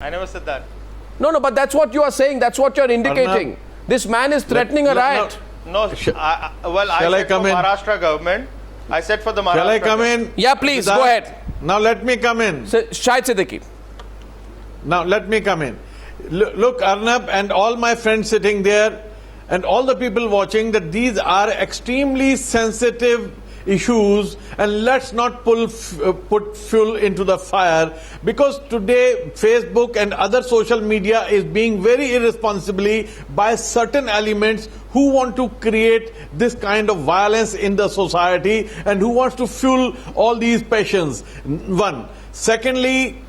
I never said that. No, but that's what you are saying. That's what you're indicating. This man is threatening a riot. No, I said for Maharashtra government. I said for the Maharashtra Shall I come government. in? Yeah, please, go ahead. Now let me come in. Shahid Siddiqui. Now let me come in. Look, Arnab and all my friends sitting there and all the people watching, that these are extremely sensitive issues, and let's not put fuel into the fire, because today Facebook and other social media is being very irresponsibly by certain elements who want to create this kind of violence in the society and who wants to fuel all these passions. One. Secondly,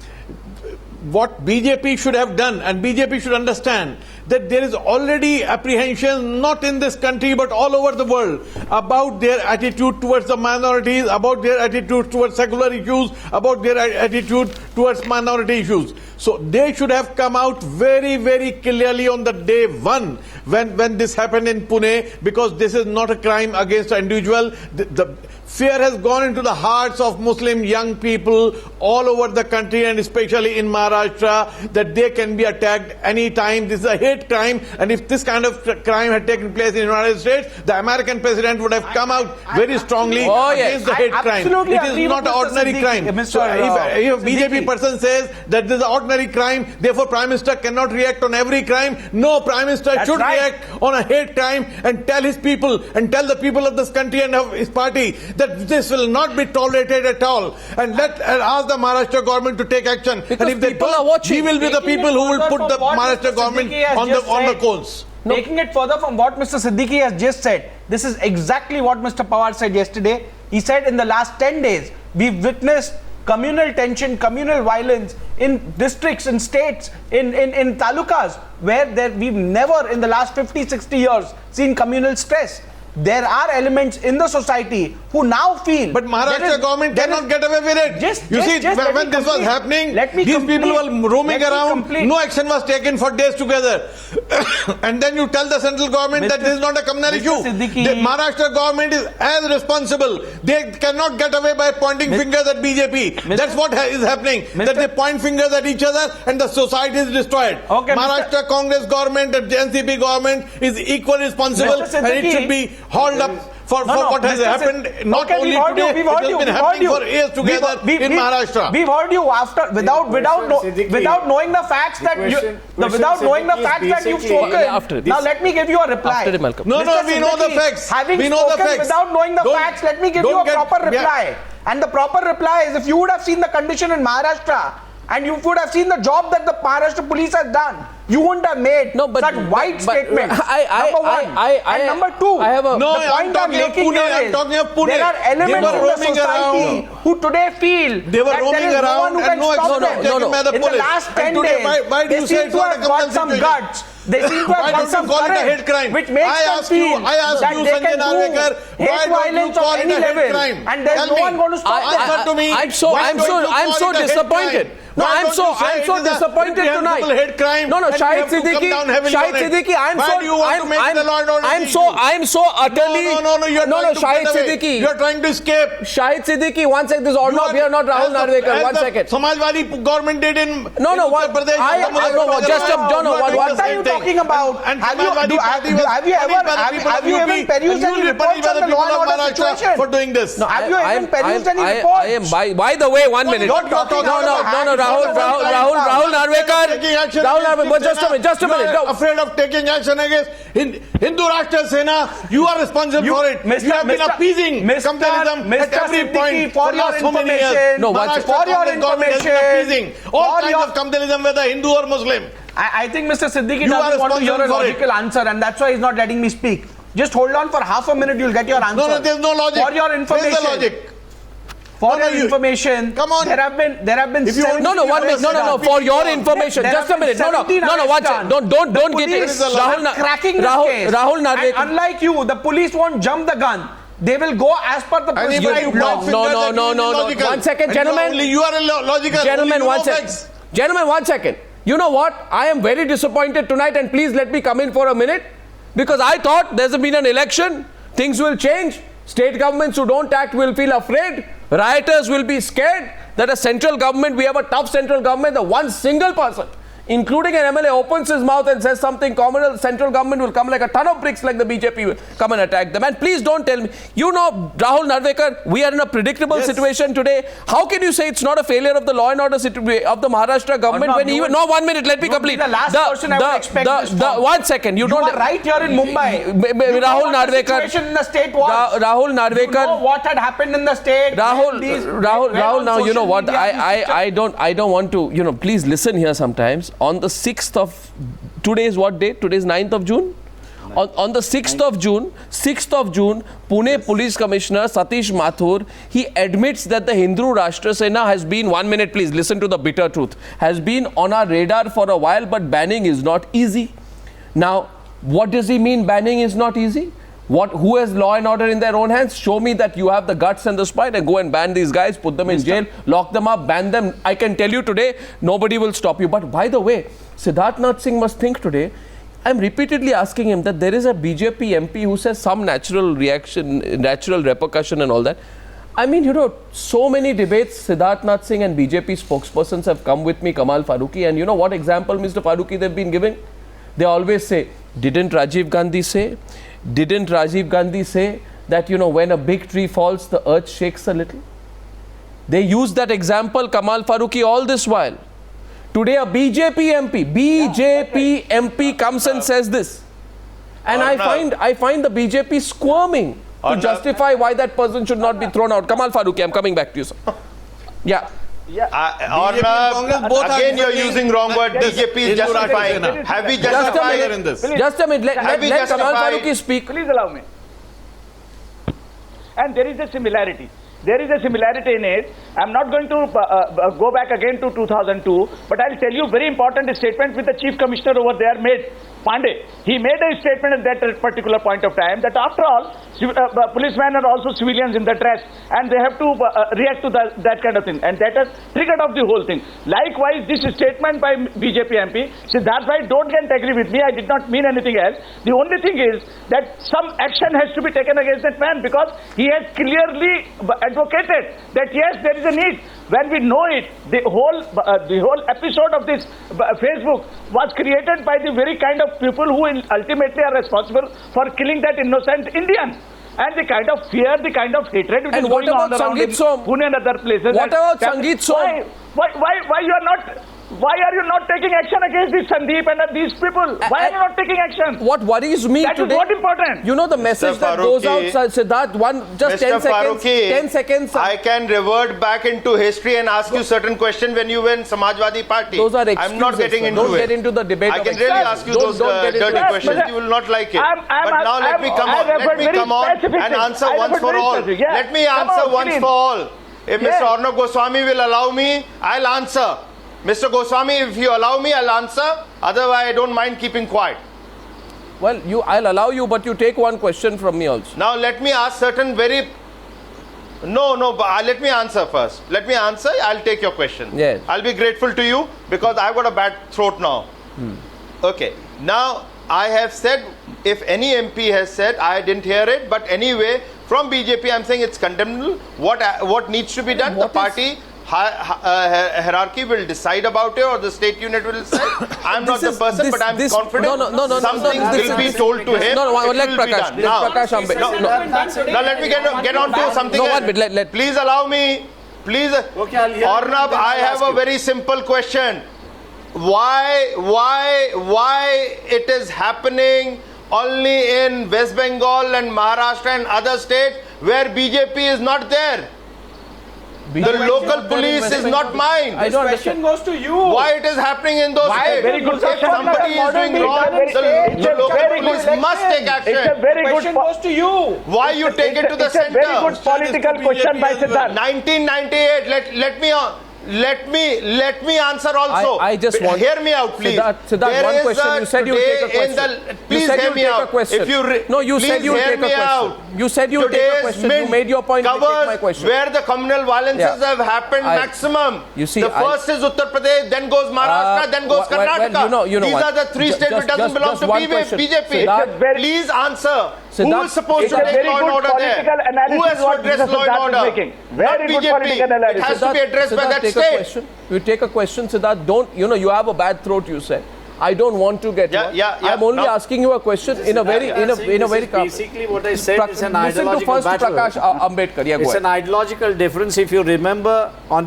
what BJP should have done, and BJP should understand that there is already apprehension not in this country but all over the world about their attitude towards the minorities, about their attitude towards secular issues, about their attitude towards minority issues. So they should have come out very, very clearly on the day one when this happened in Pune, because this is not a crime against an individual. The fear has gone into the hearts of Muslim young people all over the country, and especially in Maharashtra, that they can be attacked any time. This is a hate crime, and if this kind of crime had taken place in the United States, the American president would have come out very strongly against the hate crime. It is not an ordinary crime. So if a BJP person says that this is an ordinary crime, therefore Prime Minister cannot react on every crime. No, Prime Minister should react on a hate crime and tell his people and tell the people of this country and of his party that this will not be tolerated at all. And ask the Maharashtra government to take action. Because and if they don't, we will be the people who will put the Maharashtra government on the coals. No. Taking it further from what Mr. Siddiqui has just said, this is exactly what Mr. Pawar said yesterday. He said in the last 10 days, we've witnessed communal tension, communal violence in districts, in states, in talukas, where we've never in the last 50, 60 years seen communal stress. There are elements in the society who now feel... But Maharashtra government cannot get away with it. When this was happening, these people were roaming around, no action was taken for days together. And then you tell the central government that this is not a communal issue. The Maharashtra government is as responsible. They cannot get away by pointing fingers at BJP. That's what is happening. That they point fingers at each other and the society is destroyed. Maharashtra Congress government and NCP government is equally responsible, and it should be hauled up for what has happened not only today, it has been happening for years together in Maharashtra. We've heard you without knowing the facts that you've spoken. Now let me give you a reply. No, we know the facts. We know the facts. Without knowing the facts, let me give you a proper reply. And the proper reply is, if you would have seen the condition in Maharashtra, and you would have seen the job that the Maharashtra police has done, you wouldn't have made such wide statements. Number one. And number two, the point I'm making here is, there are elements in the society who today feel that there is no one who can stop them. In the last 10 days, they seem to have got some guts. They seem to have got some courage, which makes them feel that they can do hate violence on any level, and there's no one going to stop them. I'm so disappointed. No, I'm so disappointed tonight. No, Shahid Siddiqui, I'm so utterly. No, Shahid Siddiqui. You're trying to escape. Shahid Siddiqui, one second. This is all not here, not Rahul Narvekar. 1 second. Samajwadi government did in Uttar Pradesh. What are you talking about? Have you even perused any reports on the law and order situation for doing this? No, have you even perused any reports? By the way, 1 minute. No, Rahul Narvekar. Just a minute. Afraid of taking action against Hindu Rashtra Sena. You are responsible for it. You have been appeasing communism at every point for your information. For your information, all kinds of communism, whether Hindu or Muslim. I think Mr. Siddiqui doesn't want to hear a logical answer, and that's why he's not letting me speak. Just hold on for half a minute, you'll get your answer. No, there's no logic. For your information. There's the logic. For your information, come on. There have been. No, 1 minute. No. For your information, just a minute. No. 1 second. Don't get it. Rahul Narvekar. And unlike you, the police won't jump the gun. They will go as per the prescribed law. No. 1 second, gentlemen. You are illogical. Gentlemen, 1 second. Gentlemen, 1 second. You know what? I am very disappointed tonight, and please let me come in for a minute, because I thought there's been an election, things will change. State governments who don't act will feel afraid. Rioters will be scared that a central government, we have a tough central government, the one single person including an MLA, opens his mouth and says something, communal central government will come like a ton of bricks, like the BJP will come and attack them. And please don't tell me, you know, Rahul Narvekar, we are in a predictable situation today. How can you say it's not a failure of the law and order of the Maharashtra government when even, no, 1 minute, let me complete. The last person I would expect this from. 1 second, you don't. are right here in Mumbai. Rahul Narvekar. The situation in the state was. Rahul Narvekar. You know what had happened in the state. Rahul, now you know what, I don't want to, you know, please listen here sometimes. On the 6th of, today is what date? Today is 9th of June? On the 6th of June, Pune Police Commissioner Satish Mathur, he admits that the Hindu Rashtra Sena has been, 1 minute please, listen to the bitter truth, has been on our radar for a while, but banning is not easy. Now, what does he mean banning is not easy? Who has law and order in their own hands? Show me that you have the guts and the spine and go and ban these guys, put them in jail, lock them up, ban them. I can tell you today, nobody will stop you. But by the way, Siddharth Nath Singh must think today, I'm repeatedly asking him that there is a BJP MP who says some natural reaction, natural repercussion and all that. I mean, you know, so many debates, Siddharth Nath Singh and BJP spokespersons have come with me, Kamal Farooqi, and you know what example, Mr. Farooqi, they've been giving? They always say, didn't Rajiv Gandhi say that, you know, when a big tree falls, the earth shakes a little? They use that example, Kamal Farooqi, all this while. Today a BJP MP comes and says this. And I find the BJP squirming to justify why that person should not be thrown out. Kamal Farooqi, I'm coming back to you, sir. Yeah. Again, you're using wrong word. BJP is justifying. Have we justified in this? Just a minute. Let Kamal Farooqi speak. Please allow me. And there is a similarity. There is a similarity in it. I'm not going to go back again to 2002, but I'll tell you very important statement with the Chief Commissioner over there made, Pandey. He made a statement at that particular point of time that after all, policemen are also civilians in the dress and they have to react to that kind of thing. And that has triggered off the whole thing. Likewise, this statement by BJP MP, Siddharth Bhai, don't get angry with me. I did not mean anything else. The only thing is that some action has to be taken against that man because he has clearly advocated that yes, there is a need. When we know it, the whole episode of this Facebook was created by the very kind of people who ultimately are responsible for killing that innocent Indian. And the kind of fear, the kind of hatred which is going on around in Pune and other places. What about Sangeet Som? Why are you not taking action against this Sandeep and these people? Why are you not taking action? What worries me that today? That is what important. You know the message that goes out, Siddharth, just 10 seconds. 10 seconds. I can revert back into history and ask you certain questions when you were in Samajwadi Party. Those are excuses. I'm not getting into don't it. Get into the debate. I can really ask you those dirty questions. You will not like it. But now let me come on and answer once for all. Let me answer once for all. If Mr. Arnab Goswami will allow me, I'll answer. Mr. Goswami, if you allow me, I'll answer. Otherwise, I don't mind keeping quiet. Well, I'll allow you, but you take one question from me also. Now, let me ask certain very... No, let me answer first. Let me answer. I'll take your question. Yes. I'll be grateful to you because I've got a bad throat now. Okay. Now, I have said, if any MP has said, I didn't hear it, but anyway, from BJP, I'm saying it's condemnable. What needs to be done? The party... hierarchy will decide about it, or the state unit will decide. I'm not the person, but I'm confident something will be told to him. Let Prakash. Now, let me get on to something else. Please allow me. Please, Arnab, I have a very simple question. Why it is happening only in West Bengal and Maharashtra and other states where BJP is not there? The local police is not mine. This question goes to you. Why it is happening in those states? Very good if somebody is doing wrong, the local police must take action. It's a very good question goes to you. Why you take it to the center? It's a very good political question by Siddharth. 1998. Let me answer also. I just want... Hear me out, please. Siddharth, one question. You said you would take a question. Please hear me out. No, you said you would take a question. You said you would take a question. You made your point. You take my question. Where the communal violences have happened maximum. You see, the first is Uttar Pradesh, then goes Maharashtra, then goes Karnataka. These are the three states which doesn't belong to BJP. Please answer. Who is supposed to take law and order there? Who has to address law and order? Not BJP. It has to be addressed by that state state. question. You take a question, Siddharth. Don't, you have a bad throat, you said. I don't want to get one. I'm only asking you a question in a very basically what I said is an listen to ideological first battle. Prakash Ambedkar. Yeah, It's an ideological difference. If you remember when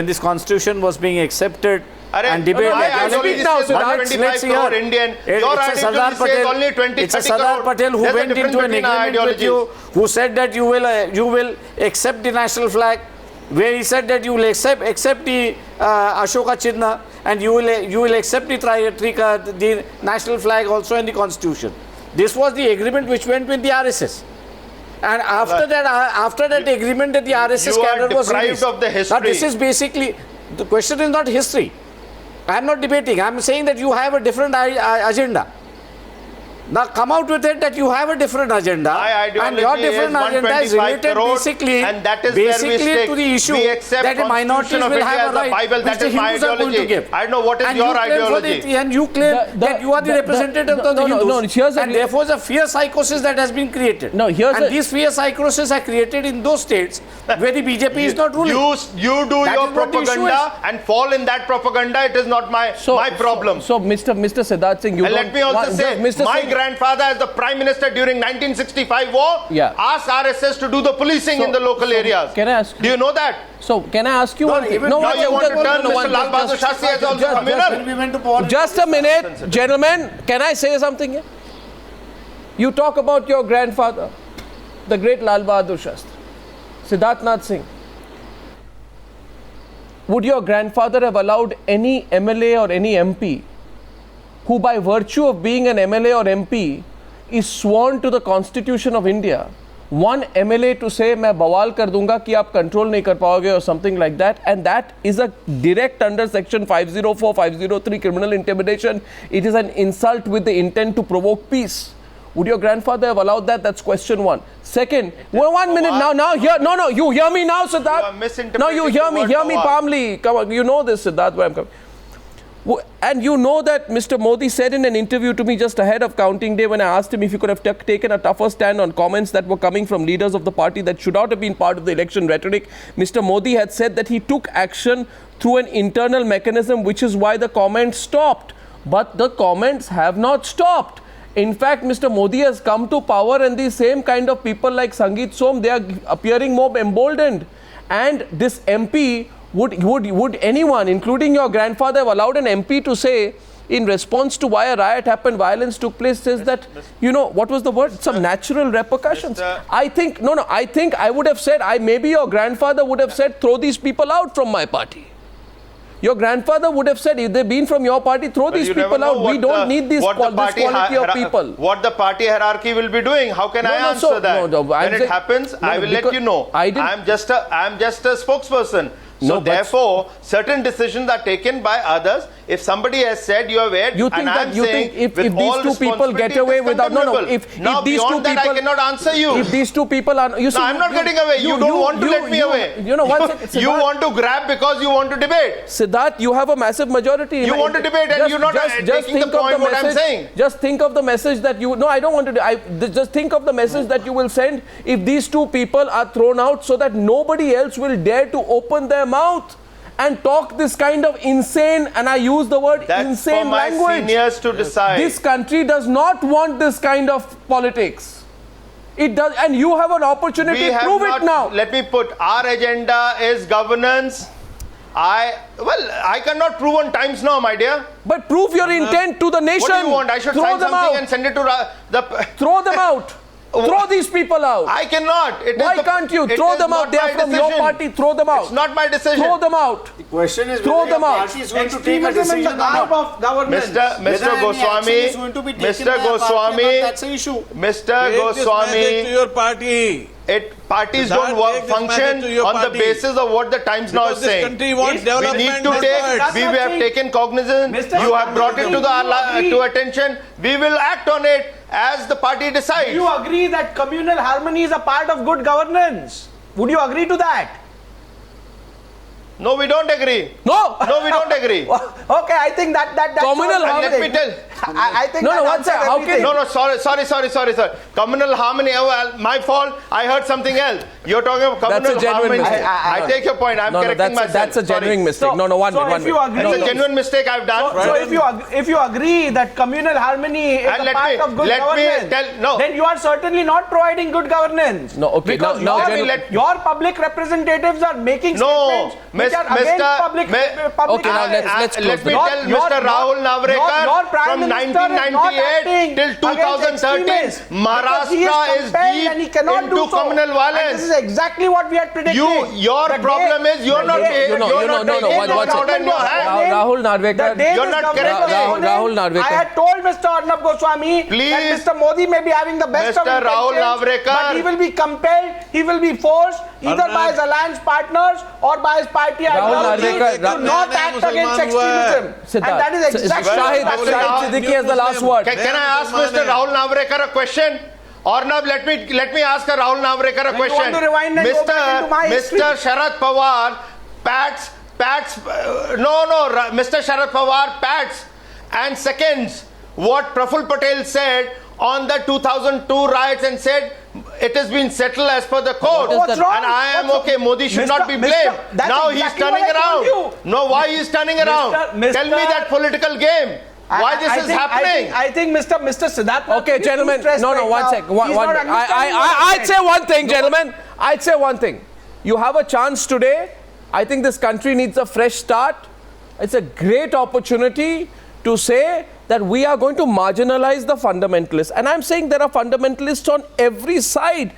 this constitution was being accepted and debated, my ideology says 125 crore Indian. Your ideology says only 20, it's a 30 Sardar crore. Patel who There's a went difference into an between our agreement with you, ideologies. who said that you will accept the national flag, where he said that you will accept the Ashoka Chidna, and you will accept the national flag also in the constitution. This was the agreement which went with the RSS. And after that agreement that the RSS cadre was deprived released. of the history. Now this is basically, the question is not history. I am not debating. I am saying that you have a different agenda. Now come out with it that you have a different agenda, and your different agenda is related basically, and that is where we stick. to the issue we accept that the minorities Constitution of will India have a as the right, Bible. which That the is my Hindus are going to ideology. give. I don't know what is And your you claim ideology. and you claim that you are the representative of the Hindus, and therefore the fear psychosis that has been created. These fear psychosis are created in those states where the BJP is not ruling. You do your propaganda and fall in that propaganda. It is not my problem. So, Mr. Siddharth Singh, you And let me also say, my grandfather as the Prime Minister during 1965 war asked RSS to do the policing in the local areas. Can I ask? Do you know that? So can I ask you one thing? Now you want to turn Mr. Lal Bahadur Shastri as also communal? Just a minute, gentlemen. Can I say something here? You talk about your grandfather, the great Lal Bahadur Shastri, Siddharth Nath Singh. Would your grandfather have allowed any MLA or any MP who by virtue of being an MLA or MP is sworn to the Constitution of India, one MLA to say मैं बवाल कर दूंगा कि आप control नहीं कर पाओगे or something like that, and that is a direct under section 504, 503 criminal intimidation. It is an insult with the intent to provoke peace. Would your grandfather have allowed that? That's question one. Second, well, 1 minute now here, no, you hear me now, Siddharth. No, you hear me calmly. Come on, you know this, Siddharth, where I'm coming. And you know that Mr. Modi said in an interview to me just ahead of counting day when I asked him if he could have taken a tougher stand on comments that were coming from leaders of the party that should not have been part of the election rhetoric. Mr. Modi had said that he took action through an internal mechanism, which is why the comments stopped. But the comments have not stopped. In fact, Mr. Modi has come to power and the same kind of people like Sangeet Som, they are appearing more emboldened. And this MP, would anyone, including your grandfather, have allowed an MP to say, in response to why a riot happened, violence took place, says that, what was the word? Some natural repercussions. I think I would have said, maybe your grandfather would have said, throw these people out from my party. Your grandfather would have said, if they've been from your party, throw these people out. We don't need this quality of people. What the party hierarchy will be doing? How can I answer that? When it happens, I will let you know. I'm just a spokesperson. So therefore, certain decisions are taken by others. If somebody has said you are aware, if these two people get away without if these two people, I cannot answer you. If these two people are, I'm not getting away. You don't want to let me away. You want to grab because you want to debate. Siddharth, you have a massive majority. You want to debate and you're not taking the point what I'm saying. Just think of the message that you. No, I don't want to. Just think of the message that you will send if these two people are thrown out, so that nobody else will dare to open their mouth and talk this kind of insane, and I use the word insane language. That's for my seniors to decide. This country does not want this kind of politics. It does, and you have an opportunity to prove it now. Let me put, our agenda is governance. I cannot prove on Times Now, my dear. But prove your intent to the nation. What do you want? I should sign something and send it to the... Throw them out. Throw these people out. I cannot. Why can't you? Throw them out. They are from your party. Throw them out. It's not my decision. Throw them out. The question is throw them out. Party is going to take a decision in the garb of governance. Mr. Goswami, Mr. Goswami, that's an issue. Mr. Goswami, to your party. Parties don't function on the basis of what the Times Now is saying. We need to take. We have taken cognizance. You have brought it to attention. We will act on it as the party decides. Do you agree that communal harmony is a part of good governance? Would you agree to that? No, we don't agree. No, we don't agree. Okay, I think that communal harmony. Let me tell. I think No, that one second. answers How can everything. No, sorry. Communal harmony. My fault. I heard something else. You're talking about communal That's a genuine harmony. mistake. I take your point. I'm correcting myself. That's a genuine Sorry. mistake. No, one so minute. if you agree, It's a genuine mistake I've done. So if you agree that communal harmony is And a let part me- of good let me governance, tell- no. then you are certainly not providing good governance. No, okay, Because now your, genu- your public representatives are making No, statements which are against public. Okay, now let's close let me the- tell Mr. Rahul Navrekar your Prime from Minister is not 1998 till acting against 2013, extremists because he Maharashtra is compelled and he deep cannot into do so. communal And violence. this is exactly what we had predicted. Your The problem day- is you're the not day- you're no, not no, taking one it out second. in your hand. Rahul Narvekar, The day you're this not government correct. was sworn in, Rahul Narvekar. I had told Mr. Arnab Goswami Please. that Mr. Modi may be having the best of Mr. Rahul intentions, Narvekar. but he will be compelled, he will be forced either Arnab. by his alliance partners or by his party ideology Narvekar, to not act against extremism. And that is exactly Shahid what is happening. Siddiqui has the last word. Can I ask Mr. Rahul Navrekar a question? Arnab, let me ask Rahul Navrekar a you question. want to rewind and go back into my history? Mr. Sharad Pawar pats, Mr. Sharad Pawar pats and seconds what Praful Patel said on the 2002 riots and said it has been settled as per the court. What's wrong? And I am What's okay. Modi should not be blamed. that's Now exactly he's turning what I told around. you. No, why he's turning around? Tell me that political game. Why this is happening? I think Mr. Siddharth. Okay, gentlemen. No, one sec. I'd say one thing, gentlemen. I'd say one thing. You have a chance today. I think this country needs a fresh start. It's a great opportunity to say that we are going to marginalize the fundamentalists. And I'm saying there are fundamentalists on every side.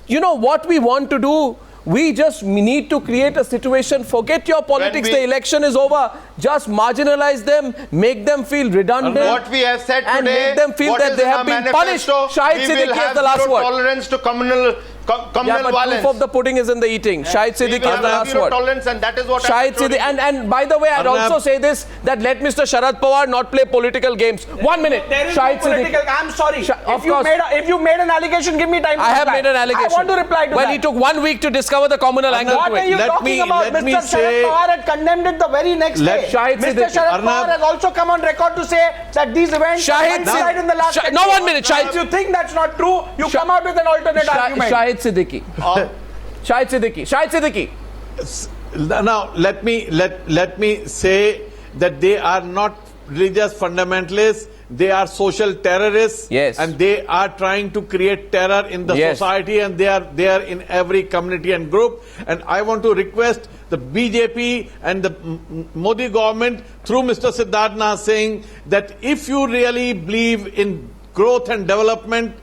You know what we want to do? We just need to create a situation. Forget your politics. The election is over. Just marginalize them, make them feel redundant. What we have said and today, make them feel what that is they in have our been manifesto, punished. Shahid we will Siddiqui has have the last zero word. tolerance to communal Yeah, but violence. proof of the pudding is in the eating. Shahid We Siddiqui will has the have last zero word. tolerance, and that is what Shahid Siddiqui, and by the way, I'd Arnab. also say this, that let Mr. Sharad Pawar not play political games. 1 minute. There is Shahid no political. Siddiqui. I'm sorry. Of course. If you made an allegation, give me time. I to have reply. made an allegation. I want to reply to well, that. he took 1 week to discover the communal angle What to are it. you Let talking me- about? let me Mr. Sharad say- Pawar had condemned it the very next Let day. Shahid Mr. Siddiqui. Sharad Arnab. Pawar has also come on record to say that these events Shahid are one-sided in the last Siddiqui. 10 No, days. 1 minute, Shahid. If you think that's not true, you come out with an alternate argument. Shahid Siddiqui. Shahid Siddiqui. Shahid Siddiqui. Now let me say that they are not religious fundamentalists. They are social terrorists. Yes. And they are trying to create terror in the Yes. society, and they are there in every community and group. And I want to request the BJP and the Modi government through Mr. Siddharth saying that if you really believe in growth and development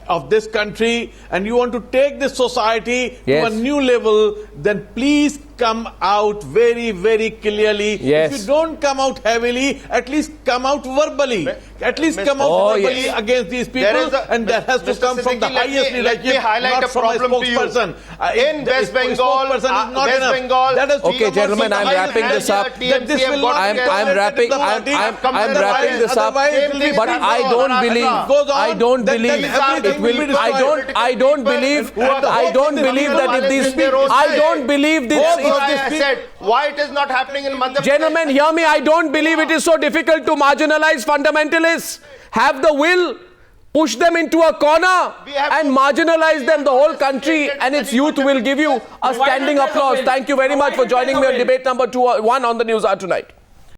of this country and you want to take this society Yes. to a new level, then please come out very, very clearly. Yes. If you don't come out heavily, at least come out verbally. At least come out Oh, verbally yes. against these There people, is a- and that has to Mr. come from the Siddiqui, let me- highest let me leadership, highlight not a from a problem to you. spokesperson. In West Bengal, spokesperson is not West enough. Bengal, That has to Okay, come from gentlemen, the I'm highest wrapping this leadership. up. That this will not I'm be tolerated wrapping. in the party. I'm wrapping this up. Otherwise it will be But very I wrong. don't believe. Goes on, I don't then believe everything it will be will. destroyed. I don't believe. I don't believe that if these. I don't believe this. That's why I said why it is not happening in Madhya Pradesh. Gentlemen, hear me. I don't believe it is so difficult to marginalize fundamentalists. Have the will. Push them into a corner and marginalize them. The whole country and its youth will give you a standing applause. Thank you very much for joining me on debate number 1 on the News Hour tonight.